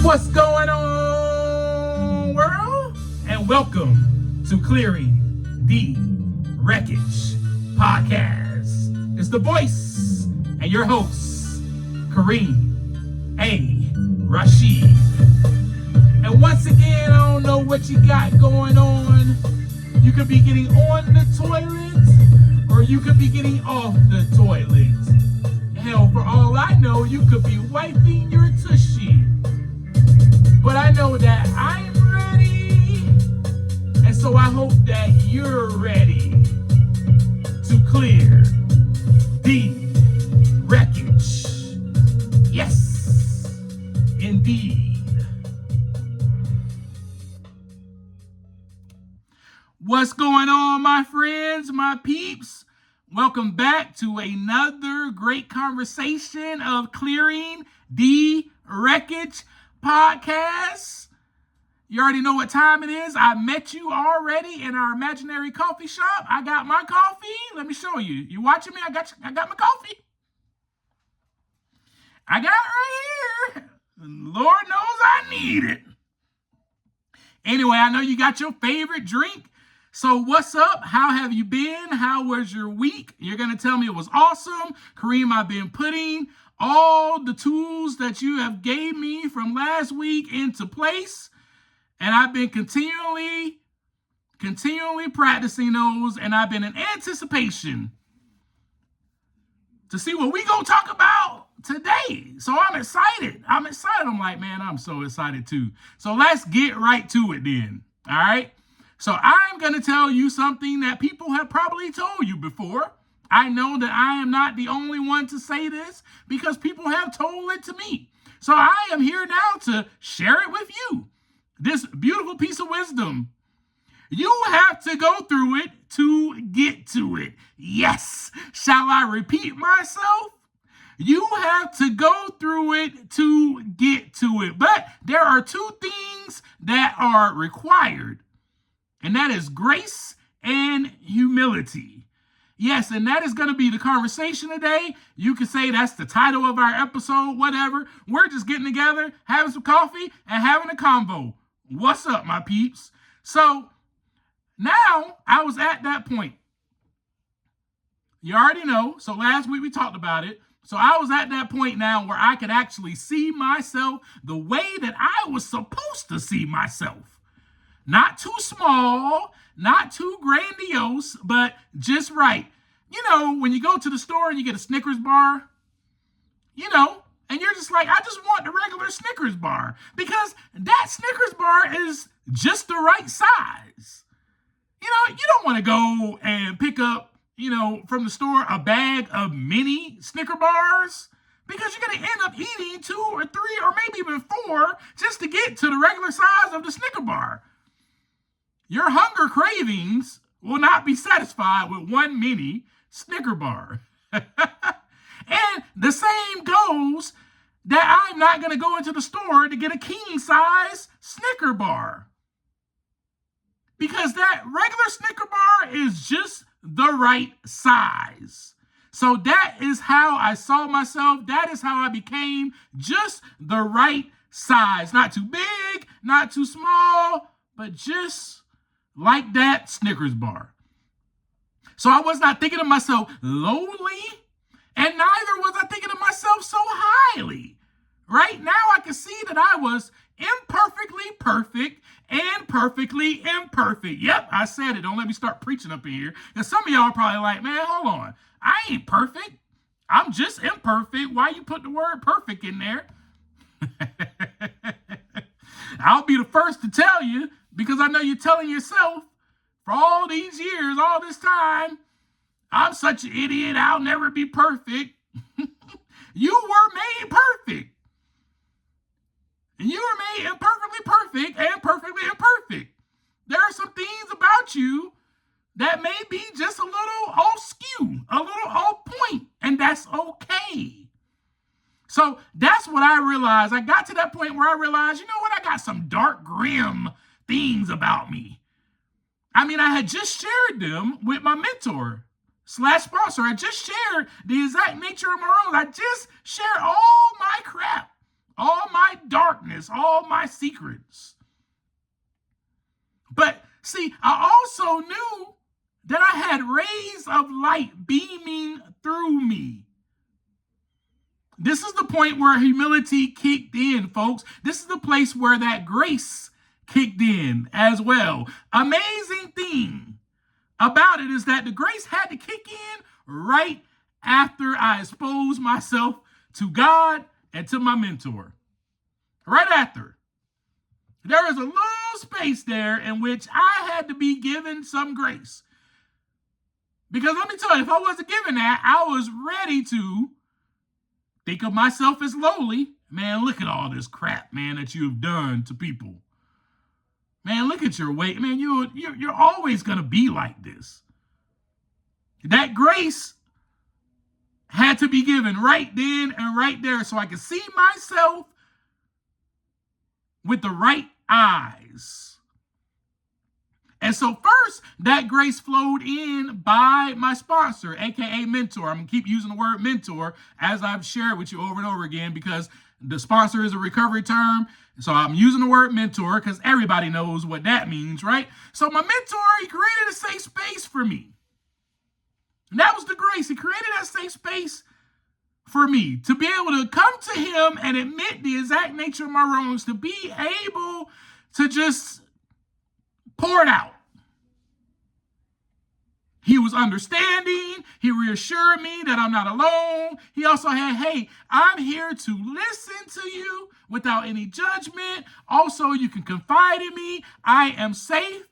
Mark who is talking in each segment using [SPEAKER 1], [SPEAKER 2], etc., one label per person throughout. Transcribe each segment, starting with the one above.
[SPEAKER 1] What's going on, world? And welcome to Clearing the Wreckage Podcast. It's the voice and your host, Kareem A. Rashid. And once again, I don't know what you got going on. You could be getting on the toilet, or you could be getting off the toilet. Hell, for all I know, you could be wiping your tushy. But I know that I'm ready, and so I hope that you're ready to clear the wreckage. Yes, indeed. What's going on, my friends, my peeps? Welcome back to another great conversation of Clearing the Wreckage Podcast. You already know what time it is. I met you already in our imaginary coffee shop. I got my coffee. Let me show you. You watching me? I got my coffee. I got it right here. Lord knows I need it. Anyway, I know you got your favorite drink. So what's up? How have you been? How was your week? You're going to tell me it was awesome. Kareem, I've been putting all the tools that you have gave me from last week into place. And I've been continually practicing those. And I've been in anticipation to see what we going to talk about today. So I'm excited. I'm like, man, I'm so excited too. So let's get right to it then. All right. So I'm going to tell you something that people have probably told you before. I know that I am not the only one to say this because people have told it to me. So I am here now to share it with you. This beautiful piece of wisdom. You have to go through it to get to it. Yes. Shall I repeat myself? You have to go through it to get to it. But there are two things that are required. And that is grace and humility. Yes, and that is going to be the conversation today. You can say that's the title of our episode, whatever. We're just getting together, having some coffee, and having a convo. What's up, my peeps? So now I was at that point. You already know. So last week we talked about it. So I was at that point now where I could actually see myself the way that I was supposed to see myself. Not too small, not too grandiose, but just right. You know, when you go to the store and you get a Snickers bar, you know, and you're just like, I just want the regular Snickers bar because that Snickers bar is just the right size. You know, you don't want to go and pick up, you know, from the store a bag of mini Snicker bars because you're going to end up eating 2 or 3 or maybe even 4 just to get to the regular size of the Snicker bar. Your hunger cravings will not be satisfied with one mini Snicker bar. And the same goes that I'm not going to go into the store to get a king size Snicker bar. Because that regular Snicker bar is just the right size. So that is how I saw myself. That is how I became just the right size. Not too big, not too small, but just like that Snickers bar. So I was not thinking of myself lowly, and neither was I thinking of myself so highly. Right now I can see that I was imperfectly perfect and perfectly imperfect. Yep, I said it. Don't let me start preaching up in here. And some of y'all are probably like, man, hold on. I ain't perfect. I'm just imperfect. Why you put the word perfect in there? I'll be the first to tell you, because I know you're telling yourself for all these years, all this time, I'm such an idiot, I'll never be perfect. You were made perfect. And you were made imperfectly perfect and perfectly imperfect. There are some things about you that may be just a little off skew, a little off point, and that's okay. So that's what I realized. I got to that point where I realized, you know what? I got some dark, grim things about me. I mean, I had just shared them with my mentor / sponsor. I just shared the exact nature of my own. I just shared all my crap, all my darkness, darkness, all my secrets. But see, I also knew that I had rays of light beaming through me. This is the point where humility kicked in, folks. This is the place where that grace kicked in as well. Amazing thing about it is that the grace had to kick in right after I exposed myself to God and to my mentor. Right after. There was a little space there in which I had to be given some grace. Because let me tell you, if I wasn't given that, I was ready to think of myself as lowly. Man, look at all this crap, man, that you've done to people. Man, look at your weight. Man, you're always going to be like this. That grace had to be given right then and right there so I could see myself with the right eyes. And so first, that grace flowed in by my sponsor, aka mentor. I'm going to keep using the word mentor as I've shared with you over and over again because the sponsor is a recovery term. So I'm using the word mentor because everybody knows what that means, right? So my mentor, he created a safe space for me. And that was the grace. He created that safe space for me to be able to come to him and admit the exact nature of my wrongs, to be able to just pour it out. He was understanding. He reassured me that I'm not alone. He also had, hey, I'm here to listen to you without any judgment. Also, you can confide in me. I am safe.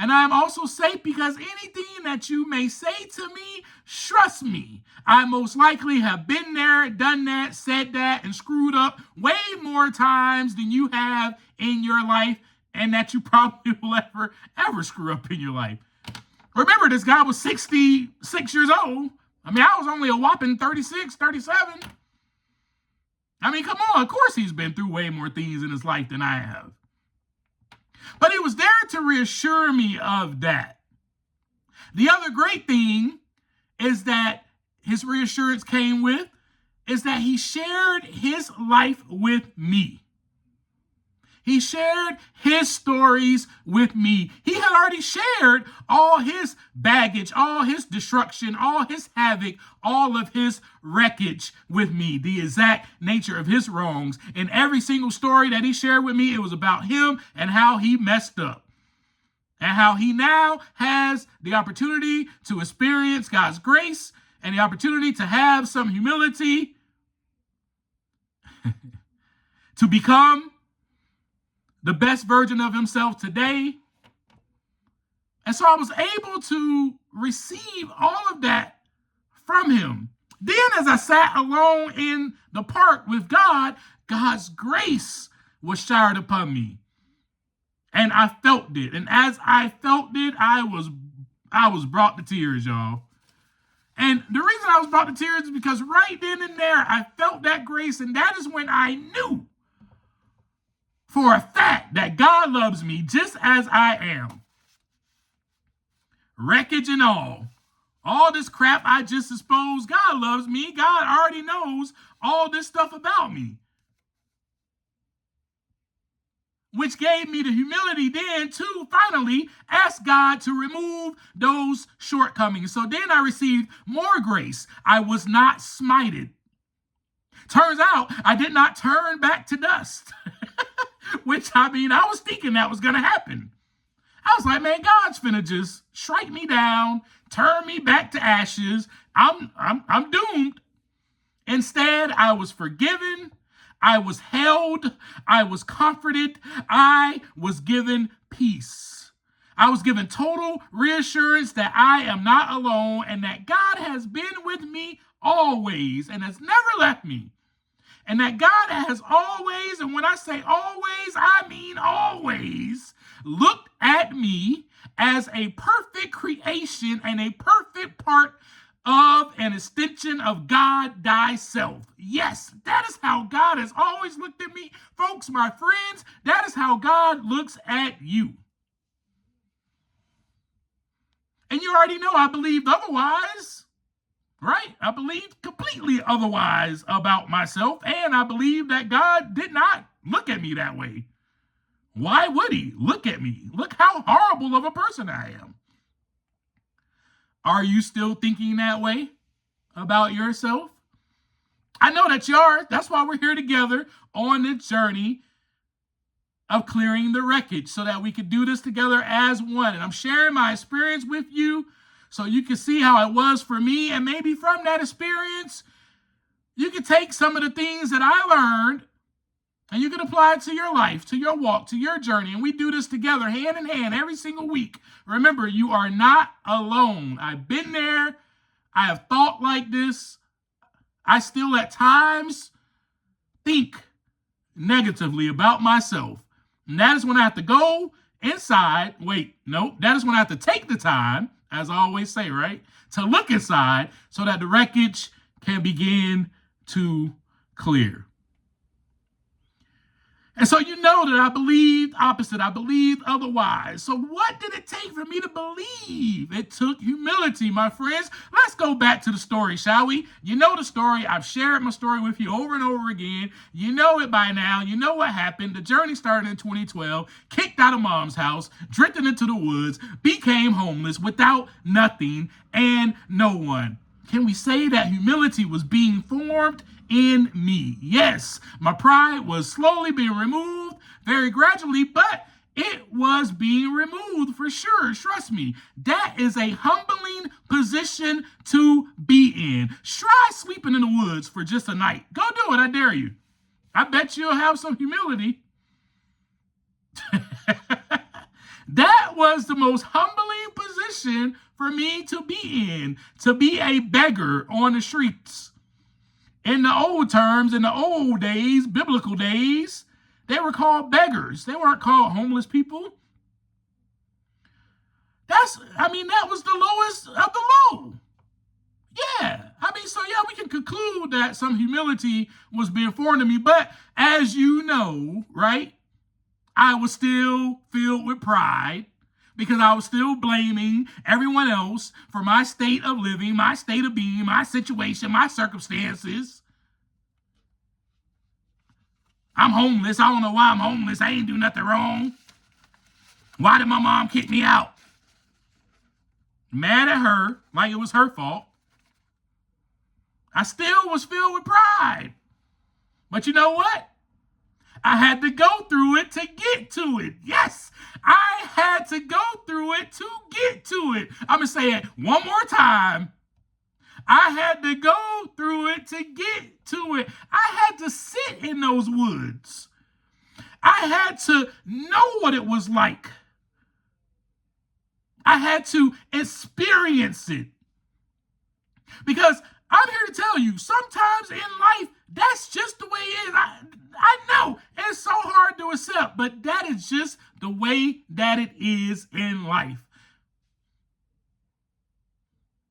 [SPEAKER 1] And I'm also safe because anything that you may say to me, trust me, I most likely have been there, done that, said that, and screwed up way more times than you have in your life and that you probably will ever screw up in your life. Remember, this guy was 66 years old. I mean, I was only a whopping 36, 37. I mean, come on. Of course he's been through way more things in his life than I have. But he was there to reassure me of that. The other great thing is that his reassurance came with is that he shared his life with me. He shared his stories with me. He had already shared all his baggage, all his destruction, all his havoc, all of his wreckage with me, the exact nature of his wrongs. In every single story that he shared with me, it was about him and how he messed up. And how he now has the opportunity to experience God's grace and the opportunity to have some humility to become the best version of himself today. And so I was able to receive all of that from him. Then as I sat alone in the park with God, God's grace was showered upon me. And I felt it. And as I felt it, I was brought to tears, y'all. And the reason I was brought to tears is because right then and there, I felt that grace. And that is when I knew for a fact that God loves me just as I am. Wreckage and all this crap I just exposed, God loves me. God already knows all this stuff about me. Which gave me the humility then to finally ask God to remove those shortcomings. So then I received more grace. I was not smited. Turns out I did not turn back to dust. Which, I mean, I was thinking that was going to happen. I was like, man, God's finna just strike me down, turn me back to ashes. I'm doomed. Instead, I was forgiven. I was held. I was comforted. I was given peace. I was given total reassurance that I am not alone and that God has been with me always and has never left me. And that God has always, and when I say always, I mean always, looked at me as a perfect creation and a perfect part of an extension of God thyself. Yes, that is how God has always looked at me. Folks, my friends, that is how God looks at you. And you already know I believed otherwise. right? I believed completely otherwise about myself, and I believed that God did not look at me that way. Why would he look at me? Look how horrible of a person I am. Are you still thinking that way about yourself? I know that you are. That's why we're here together on this journey of clearing the wreckage so that we can do this together as one. And I'm sharing my experience with you so you can see how it was for me. And maybe from that experience, you can take some of the things that I learned and you can apply it to your life, to your walk, to your journey. And we do this together, hand in hand, every single week. Remember, you are not alone. I've been there. I have thought like this. I still at times think negatively about myself. And that is when I have to go inside. That is when I have to take the time, as I always say, right, to look inside so that the wreckage can begin to clear. And so you know that I believed opposite. I believed otherwise. So what did it take for me to believe? It took humility, my friends. Let's go back to the story, shall we? You know the story. I've shared my story with you over and over again. You know it by now. You know what happened. The journey started in 2012, kicked out of mom's house, drifted into the woods, became homeless without nothing and no one. Can we say that humility was being formed in me? Yes, my pride was slowly being removed, very gradually, but it was being removed for sure. Trust me, that is a humbling position to be in. Try sleeping in the woods for just a night. Go do it, I dare you. I bet you'll have some humility. That was the most humbling position for me to be a beggar on the streets. In the old terms, in the old days, biblical days, they were called beggars. They weren't called homeless people. That was the lowest of the low. Yeah. We can conclude that some humility was being formed to me. But as you know, right, I was still filled with pride because I was still blaming everyone else for my state of living, my state of being, my situation, my circumstances. I'm homeless. I don't know why I'm homeless. I ain't do nothing wrong. Why did my mom kick me out? Mad at her, like it was her fault. I still was filled with pride. But you know what? I had to go through it to get to it. Yes, I had to go through it to get to it. I'm going to say it one more time. I had to go through it to get to it. I had to sit in those woods. I had to know what it was like. I had to experience it. Because I'm here to tell you, sometimes in life, that's just the way it is. I know it's so hard to accept, but that is just the way that it is in life.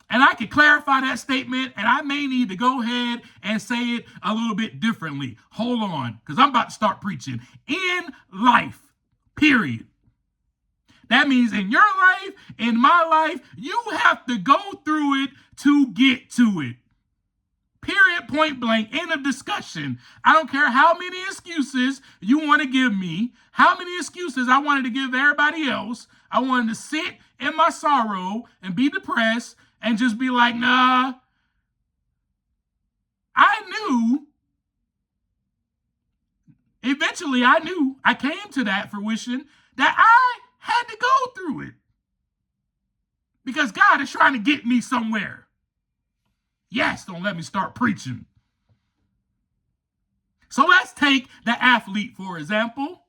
[SPEAKER 1] And I can clarify that statement, and I may need to go ahead and say it a little bit differently. Hold on, because I'm about to start preaching. In life, period. That means in your life, in my life, you have to go through it to get to it. Period, point blank, end of discussion. I don't care how many excuses you want to give me, how many excuses I wanted to give everybody else. I wanted to sit in my sorrow and be depressed and just be like, nah. Eventually I came to that fruition that I had to go through it. Because God is trying to get me somewhere. Yes, don't let me start preaching. So let's take the athlete, for example.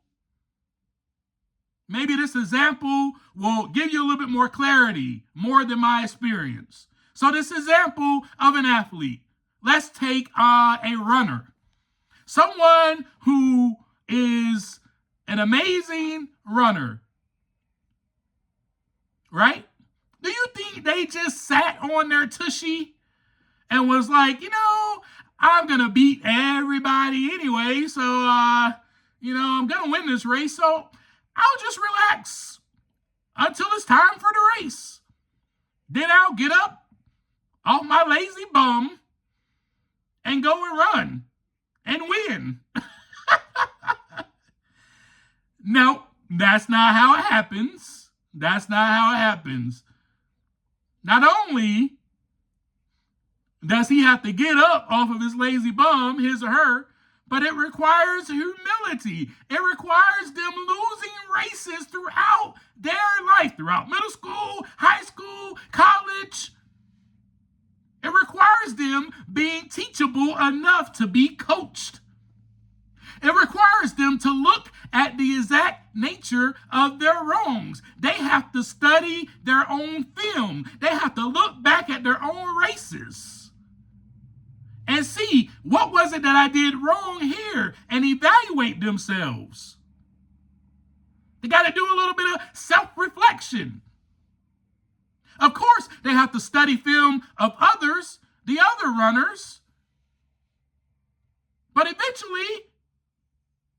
[SPEAKER 1] Maybe this example will give you a little bit more clarity, more than my experience. So this example of an athlete, let's take a runner. Someone who is an amazing runner, right? Do you think they just sat on their tushy and was like, I'm going to beat everybody anyway, so, I'm going to win this race, so I'll just relax until it's time for the race. Then I'll get up off my lazy bum and go and run and win. No, that's not how it happens. That's not how it happens. Not only does he have to get up off of his lazy bum, his or her, but it requires humility. It requires them losing races throughout their life, throughout middle school, high school, college. It requires them being teachable enough to be coached. It requires them to look at the exact nature of their wrongs. They have to study their own film. They have to look back at their own races and see what was it that I did wrong here and evaluate themselves. They got to do a little bit of self-reflection. Of course, they have to study film of others, the other runners, but eventually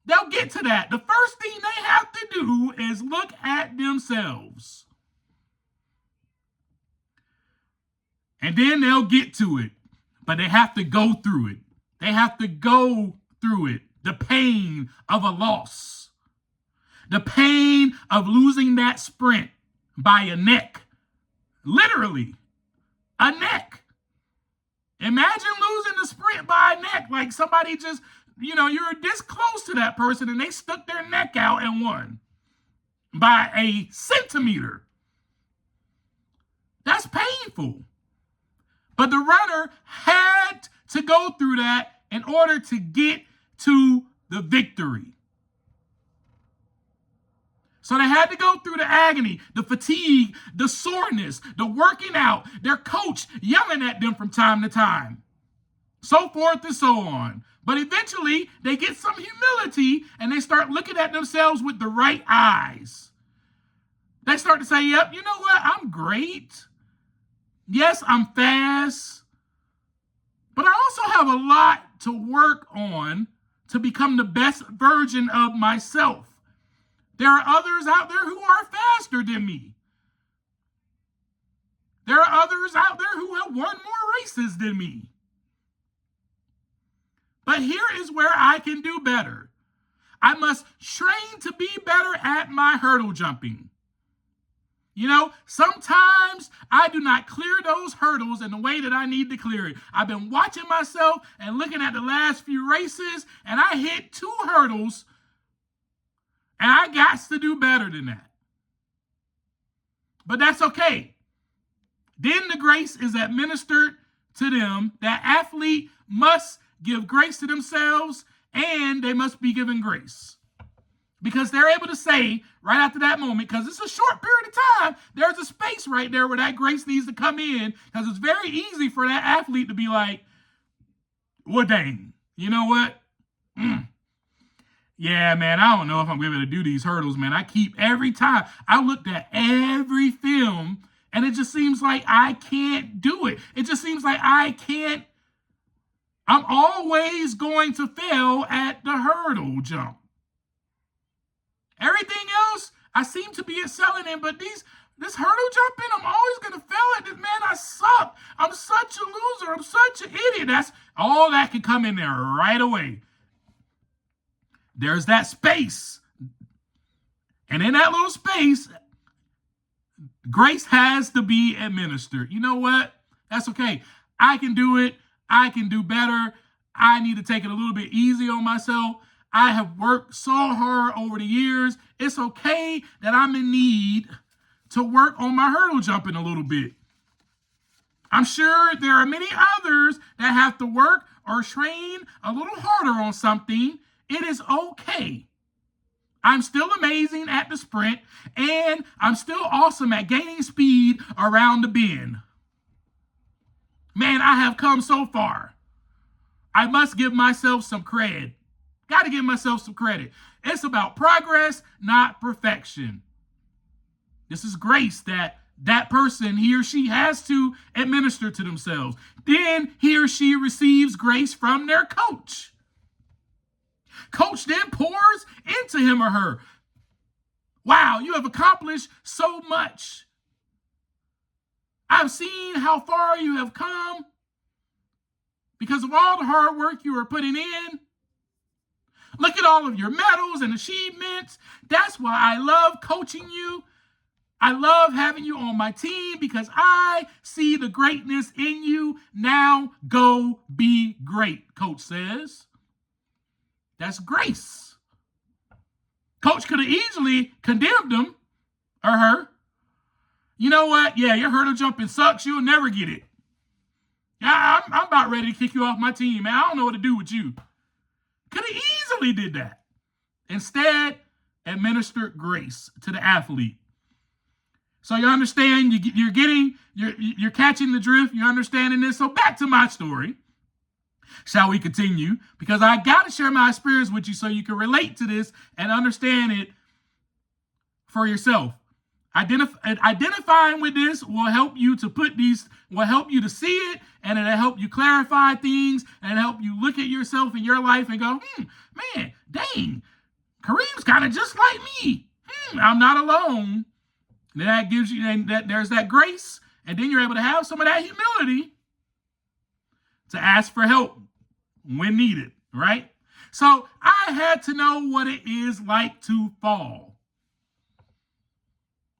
[SPEAKER 1] they'll get to that. The first thing they have to do is look at themselves. And then they'll get to it. But they have to go through it. They have to go through it. The pain of a loss. The pain of losing that sprint by a neck. Literally, a neck. Imagine losing the sprint by a neck. Like somebody just, you're this close to that person and they stuck their neck out and won by a centimeter. That's painful. But the runner had to go through that in order to get to the victory. So they had to go through the agony, the fatigue, the soreness, the working out, their coach yelling at them from time to time, so forth and so on. But eventually they get some humility and they start looking at themselves with the right eyes. They start to say, yep, you know what? I'm great. Yes, I'm fast, but I also have a lot to work on to become the best version of myself. There are others out there who are faster than me. There are others out there who have won more races than me. But here is where I can do better. I must train to be better at my hurdle jumping. Sometimes I do not clear those hurdles in the way that I need to clear it. I've been watching myself and looking at the last few races, and I hit 2 hurdles, and I got to do better than that. But that's okay. Then the grace is administered to them. That athlete must give grace to themselves, and they must be given grace. Because they're able to say right after that moment, because it's a short period of time, there's a space right there where that grace needs to come in, because it's very easy for that athlete to be like, well, dang, you know what? Yeah, man, I don't know if I'm able to do these hurdles, man. Every time I looked at every film, and it just seems like I can't do it. It just seems like I'm always going to fail at the hurdle jump. Everything else, I seem to be excelling in, but this hurdle jumping, I'm always going to fail at this. Man, I suck. I'm such a loser. I'm such an idiot. That's all that can come in there right away. There's that space. And in that little space, grace has to be administered. You know what? That's okay. I can do it. I can do better. I need to take it a little bit easy on myself. I have worked so hard over the years. It's okay that I'm in need to work on my hurdle jumping a little bit. I'm sure there are many others that have to work or train a little harder on something. It is okay. I'm still amazing at the sprint, and I'm still awesome at gaining speed around the bend. Man, I have come so far. I must give myself some credit. Got to give myself some credit. It's about progress, not perfection. This is grace that person, he or she, has to administer to themselves. Then he or she receives grace from their coach. Coach then pours into him or her. Wow, you have accomplished so much. I've seen how far you have come because of all the hard work you are putting in. Look at all of your medals and achievements. That's why I love coaching you. I love having you on my team because I see the greatness in you. Now go be great, coach says. That's grace. Coach could have easily condemned him or her. You know what? Yeah, your hurdle jumping sucks. You'll never get it. Yeah, I'm about ready to kick you off my team, man. I don't know what to do with you. Could have easily did that. Instead, administered grace to the athlete. So you understand, you're catching the drift, you're understanding this. So back to my story. Shall we continue? Because I got to share my experience with you so you can relate to this and understand it for yourself. Identifying with this will help you to see it, and it'll help you clarify things and help you look at yourself in your life and go, man, dang, Kareem's kind of just like me. I'm not alone. And that gives you, there's that grace, and then you're able to have some of that humility to ask for help when needed, right? So I had to know what it is like to fall.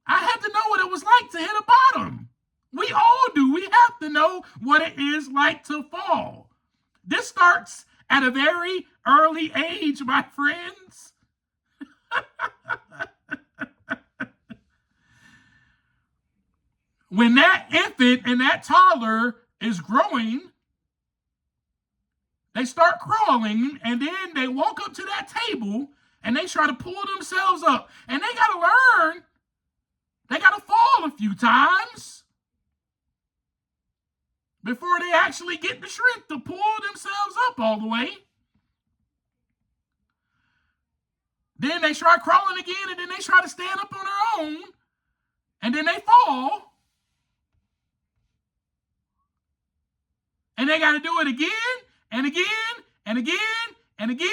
[SPEAKER 1] I had to know what it was like to hit a bottom. We all do. We have to know what it is like to fall. This starts at a very early age, my friends. When that infant and that toddler is growing, they start crawling, and then they walk up to that table and they try to pull themselves up. And they got to learn. They got to fall a few times before they actually get the strength to pull themselves up all the way. Then they try crawling again, and then they try to stand up on their own, and then they fall. And they got to do it again and again and again and again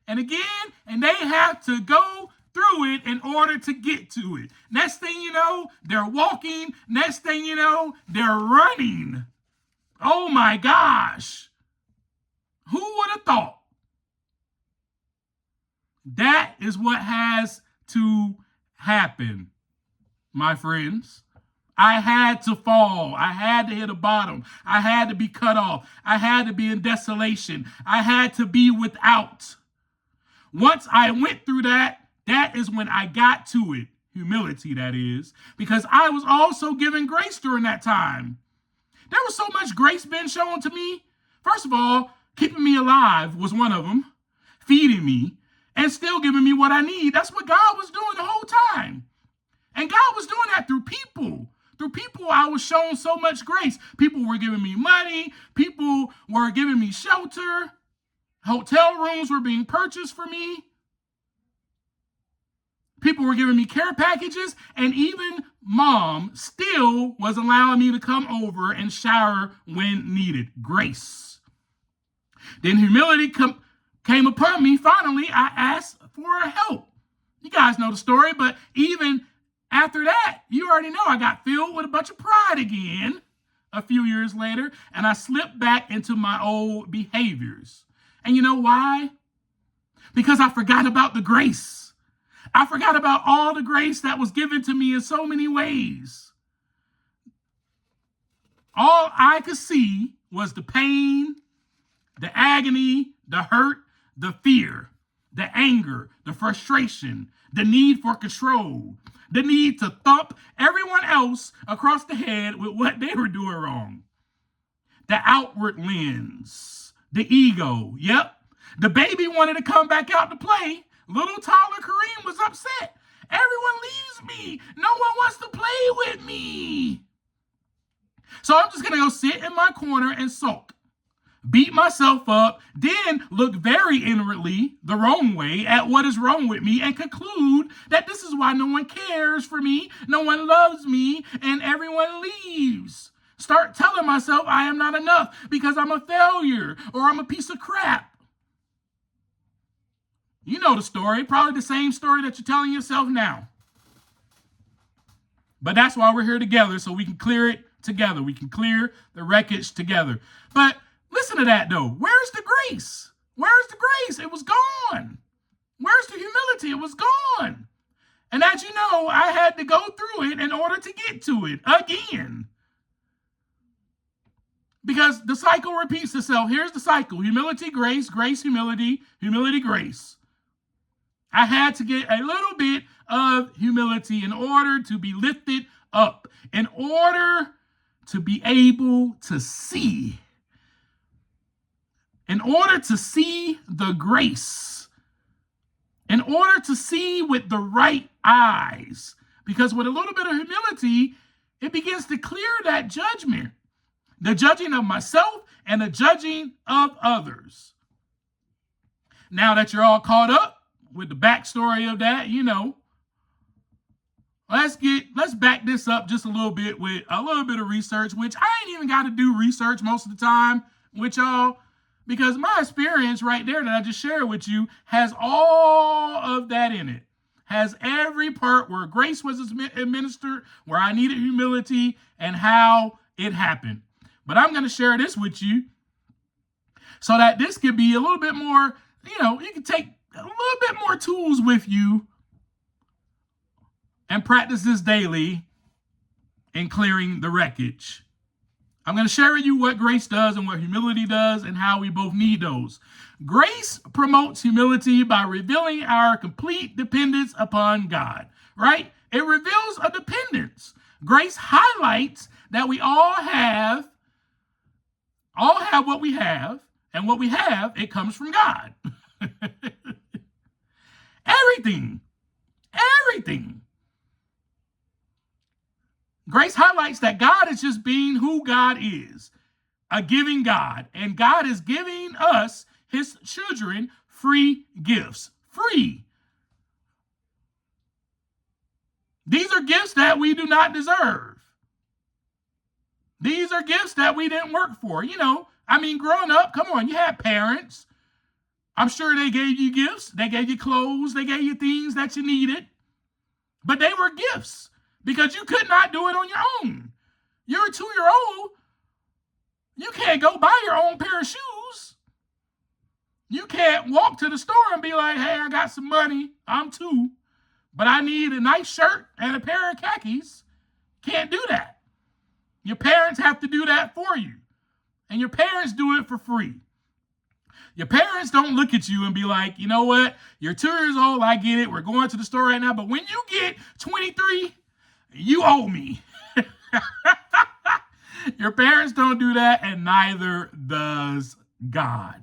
[SPEAKER 1] and again, and they have to go through it in order to get to it. Next thing you know, they're walking. Next thing you know, they're running. Oh my gosh. Who would have thought? That is what has to happen, my friends. I had to fall. I had to hit a bottom. I had to be cut off. I had to be in desolation. I had to be without. Once I went through that, that is when I got to it. Humility, that is. Because I was also given grace during that time. There was so much grace being shown to me. First of all, keeping me alive was one of them. Feeding me and still giving me what I need. That's what God was doing the whole time. And God was doing that through people. Through people, I was shown so much grace. People were giving me money. People were giving me shelter. Hotel rooms were being purchased for me. People were giving me care packages. And even mom still was allowing me to come over and shower when needed. Grace. Then humility came upon me. Finally, I asked for help. You guys know the story, but even after that, you already know I got filled with a bunch of pride again a few years later, and I slipped back into my old behaviors. And you know why? Because I forgot about the grace. I forgot about all the grace that was given to me in so many ways. All I could see was the pain, the agony, the hurt, the fear, the anger, the frustration, the need for control, the need to thump everyone else across the head with what they were doing wrong. The outward lens, the ego. Yep. The baby wanted to come back out to play. Little toddler Kareem was upset. Everyone leaves me. No one wants to play with me. So I'm just going to go sit in my corner and sulk. Beat myself up, then look very inwardly the wrong way at what is wrong with me and conclude that this is why no one cares for me, no one loves me, and everyone leaves. Start telling myself I am not enough because I'm a failure or I'm a piece of crap. You know the story, probably the same story that you're telling yourself now. But that's why we're here together, so we can clear it together. We can clear the wreckage together. But listen to that, though. Where's the grace? Where's the grace? It was gone. Where's the humility? It was gone. And as you know, I had to go through it in order to get to it again. Because the cycle repeats itself. Here's the cycle. Humility, grace, grace, humility, humility, grace. I had to get a little bit of humility in order to be lifted up, in order to be able to see, in order to see the grace, in order to see with the right eyes. Because with a little bit of humility, it begins to clear that judgment. The judging of myself and the judging of others. Now that you're all caught up with the backstory of that, you know, let's back this up just a little bit with a little bit of research, which I ain't even got to do research most of the time with y'all, because my experience right there that I just shared with you has all of that in it. Has every part where grace was administered, where I needed humility, and how it happened. But I'm going to share this with you so that this could be a little bit more, you can take a little bit more tools with you and practice this daily in clearing the wreckage. I'm going to share with you what grace does and what humility does and how we both need those. Grace promotes humility by revealing our complete dependence upon God, right? It reveals a dependence. Grace highlights that we all have what we have, and what we have, it comes from God. Everything. Grace highlights that God is just being who God is, a giving God, and God is giving us, his children, free gifts. Free. These are gifts that we do not deserve. These are gifts that we didn't work for. Growing up, come on, you had parents. I'm sure they gave you gifts. They gave you clothes. They gave you things that you needed. But they were gifts because you could not do it on your own. You're a 2-year-old. You can't go buy your own pair of shoes. You can't walk to the store and be like, hey, I got some money. I'm 2, but I need a nice shirt and a pair of khakis. Can't do that. Your parents have to do that for you. And your parents do it for free. Your parents don't look at you and be like, you know what? You're 2 years old. I get it. We're going to the store right now. But when you get 23, you owe me. Your parents don't do that, and neither does God.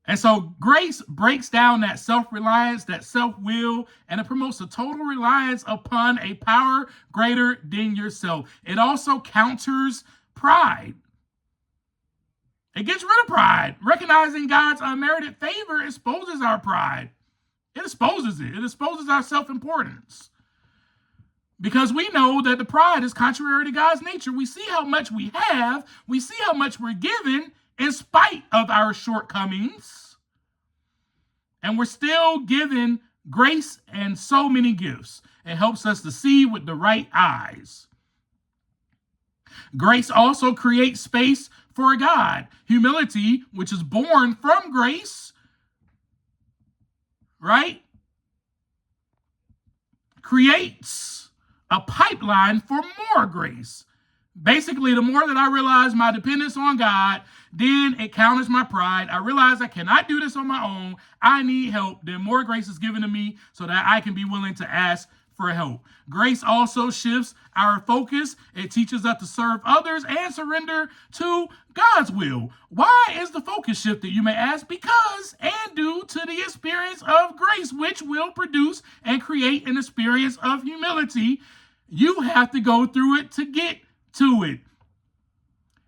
[SPEAKER 1] And so grace breaks down that self-reliance, that self-will, and it promotes a total reliance upon a power greater than yourself. It also counters pride. It gets rid of pride. Recognizing God's unmerited favor exposes our pride. It exposes it. It exposes our self-importance. Because we know that the pride is contrary to God's nature. We see how much we have. We see how much we're given in spite of our shortcomings. And we're still given grace and so many gifts. It helps us to see with the right eyes. Grace also creates space for God. Humility, which is born from grace, right, creates a pipeline for more grace. Basically, the more that I realize my dependence on God, then it counters my pride. I realize I cannot do this on my own. I need help. Then more grace is given to me so that I can be willing to ask for help. Grace also shifts our focus. It teaches us to serve others and surrender to God's will. Why is the focus shifted, you may ask? Because and due to the experience of grace, which will produce and create an experience of humility. You have to go through it to get to it.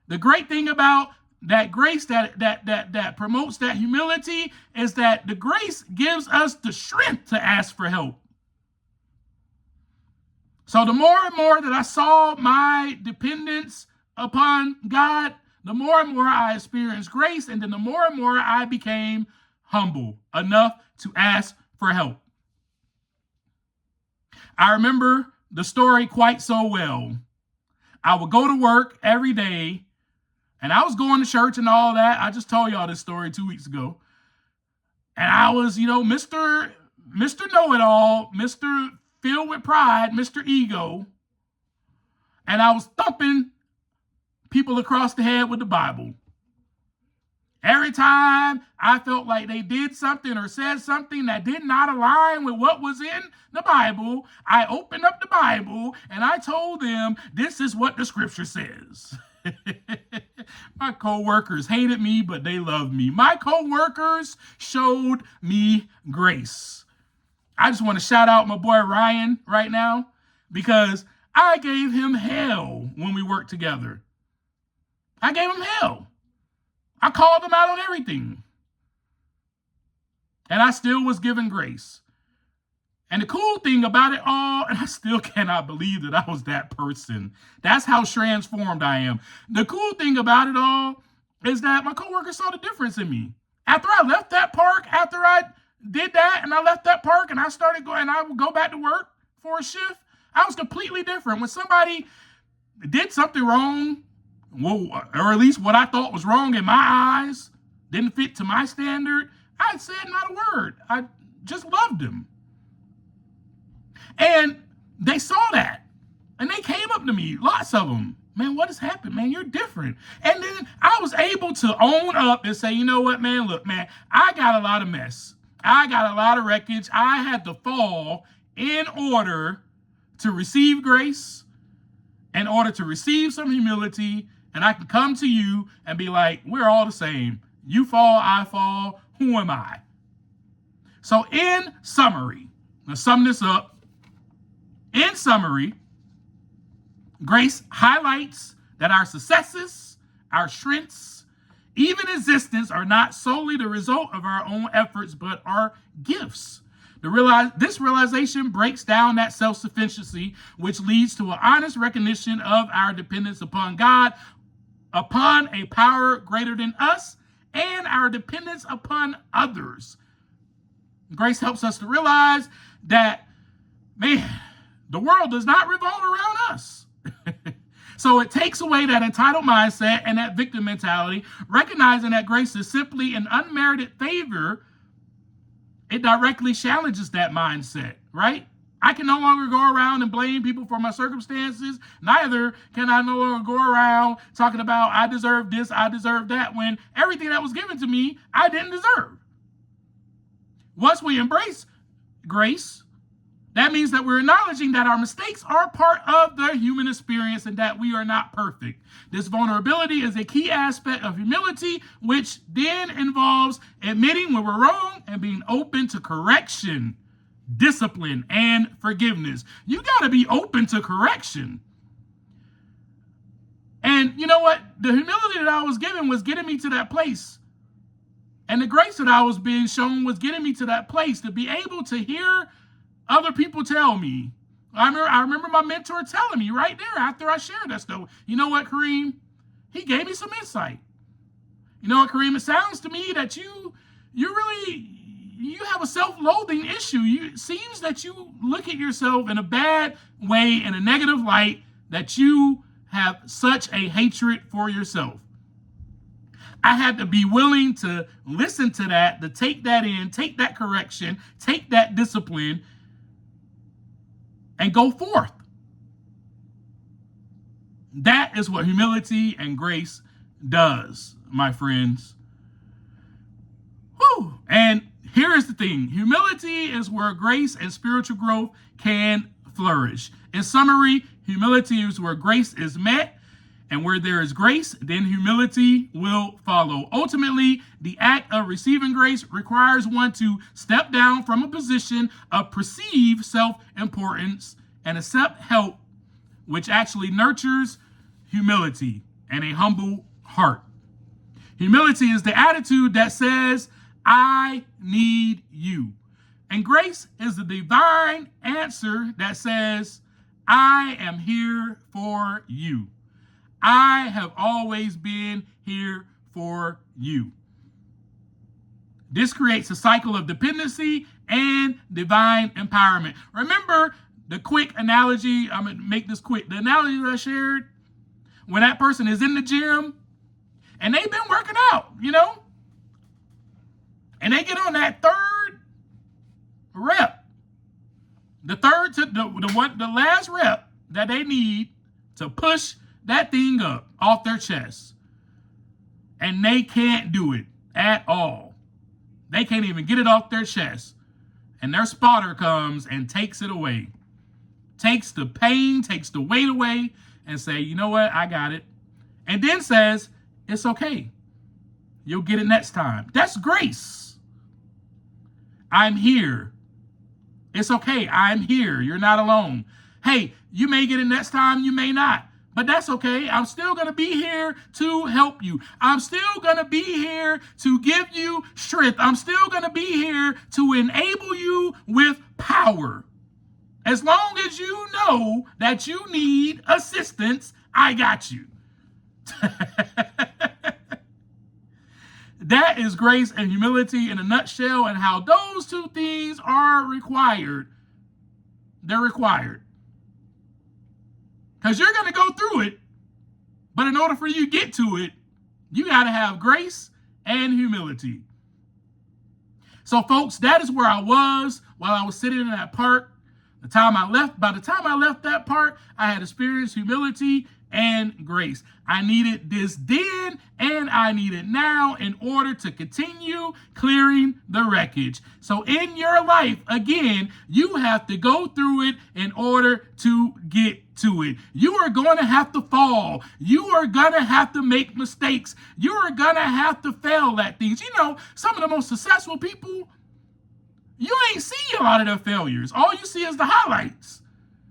[SPEAKER 1] The great thing about that grace that promotes that humility is that the grace gives us the strength to ask for help. So the more and more that I saw my dependence upon God, the more and more I experienced grace, and then the more and more I became humble enough to ask for help. I remember the story quite so well. I would go to work every day, and I was going to church and all that. I just told y'all this story 2 weeks ago. And I was, Mr. Know-it-all, Mr. Filled with pride, Mr. Ego. And I was thumping people across the head with the Bible. Every time I felt like they did something or said something that did not align with what was in the Bible, I opened up the Bible and I told them, this is what the scripture says. My co-workers hated me, but they loved me. My co-workers showed me grace. I just want to shout out my boy Ryan right now, because I gave him hell when we worked together. I gave him hell. I called him out on everything. And I still was given grace. And the cool thing about it all, and I still cannot believe that I was that person. That's how transformed I am. The cool thing about it all is that my coworkers saw the difference in me. After I left that park, after I did that and I left that park and I started going, and I would go back to work for a shift, I was completely different. When somebody did something wrong, well, or at least what I thought was wrong in my eyes, didn't fit to my standard, I said not a word. I just loved them. And they saw that. And they came up to me, lots of them. Man, what has happened? Man, you're different. And then I was able to own up and say, you know what, man, look, man, I got a lot of mess. I got a lot of wreckage. I had to fall in order to receive grace, in order to receive some humility, and I can come to you and be like, we're all the same. You fall, I fall. Who am I? So in summary, let's sum this up. In summary, grace highlights that our successes, our strengths, even existence are not solely the result of our own efforts, but are gifts. This realization breaks down that self-sufficiency, which leads to an honest recognition of our dependence upon God, upon a power greater than us, and our dependence upon others. Grace helps us to realize that, man, the world does not revolve around us. So it takes away that entitled mindset and that victim mentality, recognizing that grace is simply an unmerited favor. It directly challenges that mindset, right? I can no longer go around and blame people for my circumstances. Neither can I no longer go around talking about I deserve this, I deserve that, when everything that was given to me, I didn't deserve. Once we embrace grace, that means that we're acknowledging that our mistakes are part of the human experience and that we are not perfect. This vulnerability is a key aspect of humility, which then involves admitting when we're wrong and being open to correction, discipline, and forgiveness. You got to be open to correction. And you know what? The humility that I was given was getting me to that place. And the grace that I was being shown was getting me to that place to be able to hear other people tell me. I remember my mentor telling me right there after I shared that stuff, you know what, Kareem? He gave me some insight. You know what, Kareem? It sounds to me that you have a self-loathing issue. It seems that you look at yourself in a bad way, in a negative light, that you have such a hatred for yourself. I had to be willing to listen to that, to take that in, take that correction, take that discipline, and go forth. That is what humility and grace does, my friends. Whew. And here is the thing. Humility is where grace and spiritual growth can flourish. In summary, humility is where grace is met, and where there is grace, then humility will follow. Ultimately, the act of receiving grace requires one to step down from a position of perceived self-importance and accept help, which actually nurtures humility and a humble heart. Humility is the attitude that says, I need you. And grace is the divine answer that says, I am here for you. I have always been here for you. This creates a cycle of dependency and divine empowerment. Remember, The quick analogy, I'm going to make this quick. The analogy that I shared, when that person is in the gym and they've been working out, and they get on that third rep, the last rep that they need to push that thing up off their chest, and they can't do it at all. They can't even get it off their chest. And their spotter comes and takes it away. Takes the pain, takes the weight away, and say, you know what, I got it. And then says, it's okay. You'll get it next time. That's grace. I'm here. It's okay. I'm here. You're not alone. Hey, you may get it next time, you may not. But that's okay. I'm still going to be here to help you. I'm still going to be here to give you strength. I'm still going to be here to enable you with power. As long as you know that you need assistance, I got you. That is grace and humility in a nutshell, and how those two things are required. They're required. Because you're going to go through it, but in order for you to get to it, you got to have grace and humility. So, folks, that is where I was while I was sitting in that park. By the time I left that park, I had experienced humility and grace. I needed this then, and I need it now in order to continue clearing the wreckage. So in your life, again, you have to go through it in order to get to it. You are going to have to fall. You are going to have to make mistakes. You are going to have to fail at things. Some of the most successful people, you ain't see a lot of their failures. All you see is the highlights.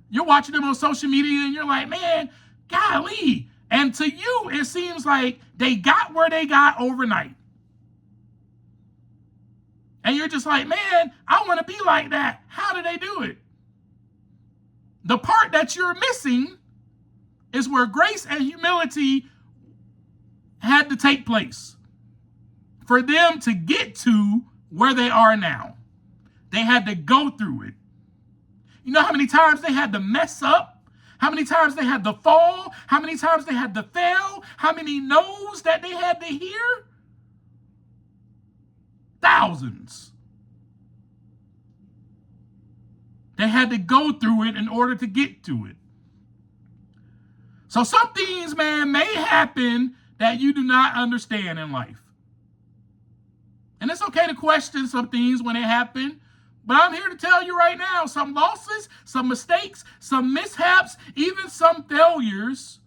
[SPEAKER 1] You're watching them on social media and you're like, man, golly. And to you, it seems like they got where they got overnight. And you're just like, man, I want to be like that. How did they do it? The part that you're missing is where grace and humility had to take place for them to get to where they are now. They had to go through it. You know how many times they had to mess up? How many times they had to fall? How many times they had to fail? How many no's that they had to hear? Thousands. They had to go through it in order to get to it. So some things, man, may happen that you do not understand in life. And it's okay to question some things when they happen. But I'm here to tell you right now, some losses, some mistakes, some mishaps, even some failures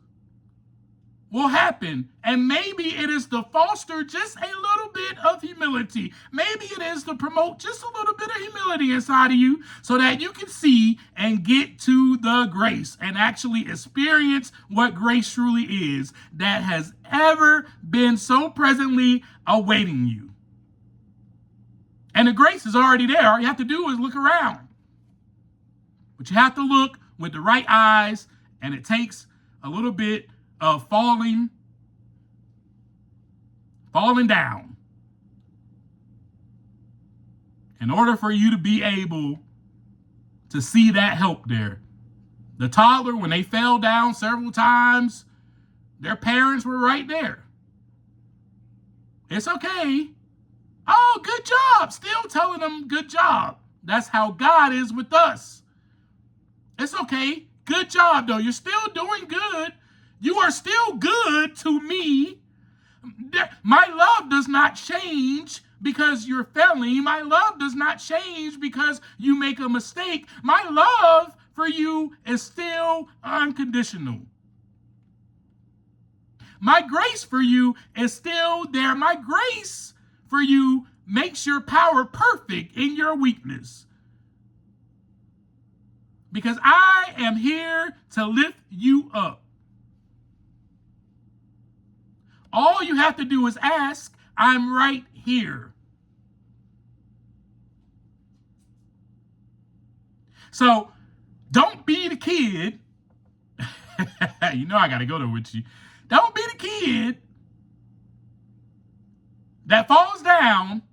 [SPEAKER 1] will happen. And maybe it is to foster just a little bit of humility. Maybe it is to promote just a little bit of humility inside of you so that you can see and get to the grace and actually experience what grace truly is that has ever been so presently awaiting you. And the grace is already there. All you have to do is look around. But you have to look with the right eyes, and it takes a little bit of falling down in order for you to be able to see that help there. The toddler, when they fell down several times, their parents were right there. It's okay. Oh, good job. Still telling them good job. That's how God is with us. It's okay. Good job, though. You're still doing good. You are still good to me. My love does not change because you're failing. My love does not change because you make a mistake. My love for you is still unconditional. My grace for you is still there. My grace for you makes your power perfect in your weakness. Because I am here to lift you up. All you have to do is ask, I'm right here. So don't be the kid. You know I got to go there with you. Don't be the kid that falls down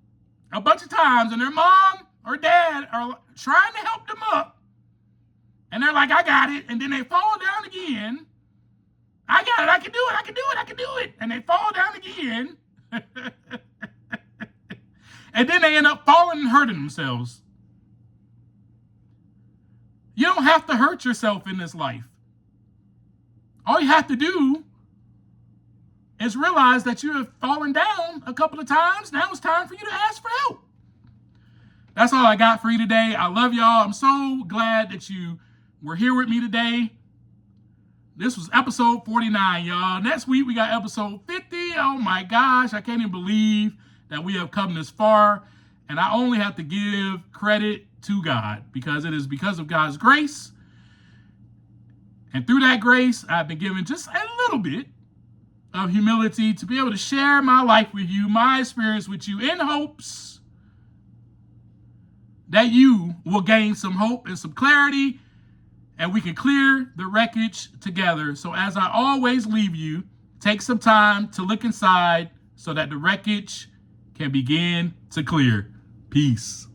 [SPEAKER 1] a bunch of times and their mom or dad are trying to help them up. And they're like, I got it. And then they fall down again. I got it. I can do it. I can do it. I can do it. And they fall down again. And then they end up falling and hurting themselves. You don't have to hurt yourself in this life. All you have to do is realize that you have fallen down a couple of times. Now it's time for you to ask for help. That's all I got for you today. I love y'all. I'm so glad that you were here with me today. This was episode 49, y'all. Next week, we got episode 50. Oh, my gosh. I can't even believe that we have come this far. And I only have to give credit to God because it is because of God's grace. And through that grace, I've been given just a little bit of humility to be able to share my life with you, my experience with you, in hopes that you will gain some hope and some clarity, and we can clear the wreckage together. So as I always leave you, take some time to look inside so that the wreckage can begin to clear. Peace.